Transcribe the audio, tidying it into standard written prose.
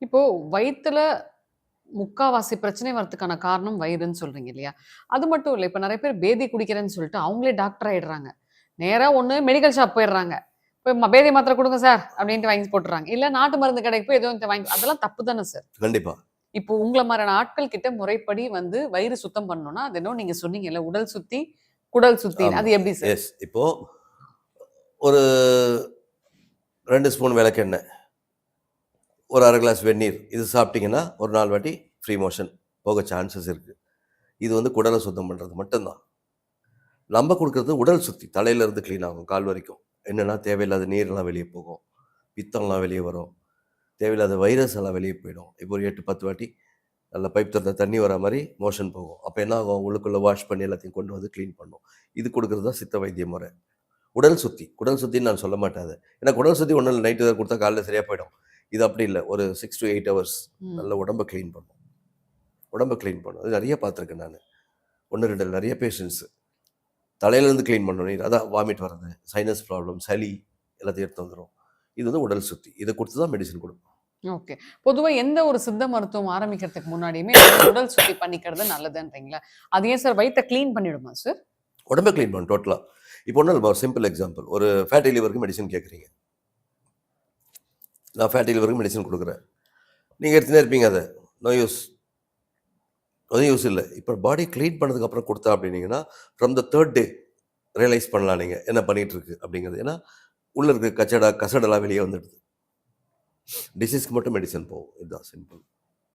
இப்போ வயித்துல முக்காவாசி பிரச்சனை வரதுக்கான காரணம் வயிறுன்னு சொல்றீங்க இல்லையா? அது மட்டும் இல்ல. இப்ப நெறைய பேர் பேதி குடிக்கிறேன்னு சொல்லிட்டு அவங்களே டாக்டர் ஆயிடுறாங்க. நேரா ஒண்ணு மெடிக்கல் ஷாப் போயிடுறாங்க. போய் பேதி மாத்திரை குடுங்க சார் அப்டின்ட்டு வாங்கி போட்டுறாங்க. இல்ல நாட்டு மருந்து கடைக்கு போய் ஏதோ வாங்கி அதெல்லாம் தப்பு தானே சார்? கண்டிப்பா. இப்போ உங்கள மாரியான ஆட்கள் கிட்ட முறைப்படி வந்து வயிறு சுத்தம் பண்ணணும்னா, அது என்னவோ நீங்க சொன்னீங்கல்ல, உடல் சுத்தி, குடல் சுத்தின்னு. ஆமா. அது எப்படி சார்? எஸ். இப்போ ஒரு 2 ஸ்பூன் விளக்கெண்ணெய், ஒரு 1/2 கிளாஸ் வெந்நீர். இது சாப்பிட்டீங்கன்னா, ஒரு 4 வாட்டி ஃப்ரீ மோஷன் போக சான்சஸ் இருக்கு. இது வந்து குடல சுத்தம் பண்றது மட்டும் தான். நம்ம குடுக்குறது உடல் சுத்தி. தலையிலேருந்து கிளீன் ஆகும், கால் வரைக்கும். என்னன்னா, தேவையில்லாத நீர்லாம் வெளிய போகும். பித்தம்லாம் வெளிய வரும். தேவையில்லாத வைரஸ் எல்லாம் வெளிய போயிடும். இப்போ ஒரு 8, 10 வாட்டி நல்ல பைப் தொறந்தா தண்ணி வரா மாரி மோஷன் போகும். அப்ப என்ன ஆகும்? உள்ளுக்குள்ள வாஷ் பண்ணி எல்லாத்தையும் கொண்டு வந்து கிளீன் பண்ணும். இது குடுக்குறது தான் சித்த வைத்திய முறை. உடல் சுத்தி. குடல் சுத்தின்னு நான் சொல்ல மாட்டேன் அத. ஏன்னா குடல் சுத்தி ஒண்ணும் இல்ல. நைட்டு ஏதாவது குடுத்தா காலைல சரியா போயிடும். இது அப்படி இல்ல. ஒரு 6 to 8 ஹவர்ஸ் நல்ல உடம்ப கிளீன் பண்ணும். உடம்ப கிளீன் பண்ணும். அது நெறைய பார்த்துருக்கேன் நானு. 1, 2 நெறைய பேஷண்ட்ஸ். தலையிலேருந்து கிளீன் பண்ணணும் நீர். அதான் வாமிட் வர்றது, சைனஸ் ப்ராப்ளம், சளி எல்லாத்தையும் எடுத்து வந்துரும். இது வந்து உடல் சுத்தி. இத குடுத்து தான் மெடிசின் குடுப்போம். ஓகே. பொதுவா எந்த ஒரு சித்த மருத்துவம் ஆரம்பிக்கிறதுக்கு முன்னாடியுமே உடல் சுத்தி பண்ணிக்கிறது நல்லதுன்றீங்களா? அது ஏன் சார் வயித்த கிளீன் பண்ணிடுமா சார்? உடம்ப கிளீன் பண்ணும் டோட்டலா. இப்போ ஒண்ணும் இல்ல. Simple example. ஒரு ஃபேட்டி லிவருக்கு மெடிசின் கேட்குறீங்க. நான் ஃபேட்டி லிவருக்கு மெடிசின் குடுக்குறேன். நீங்க எடுத்துன்னே இருப்பீங்க அத. No use. எதுவும் யூஸ் இல்ல. இப்ப பாடி கிளீன் பண்ணதுக்கு அப்புறம் குடுத்தா அப்படின்னீங்கன்னா, from the 3rd day realise பண்ணலாம் நீங்க. என்ன பண்ணிட்டு இருக்கு அப்படிங்கிறது. ஏன்னா, உள்ள இருக்க கசடெல்லாம் வெளிய வந்துடுது. டிசீஸ்க்கு மட்டும் மெடிசின் போகும். இதுதான் சிம்பிள்.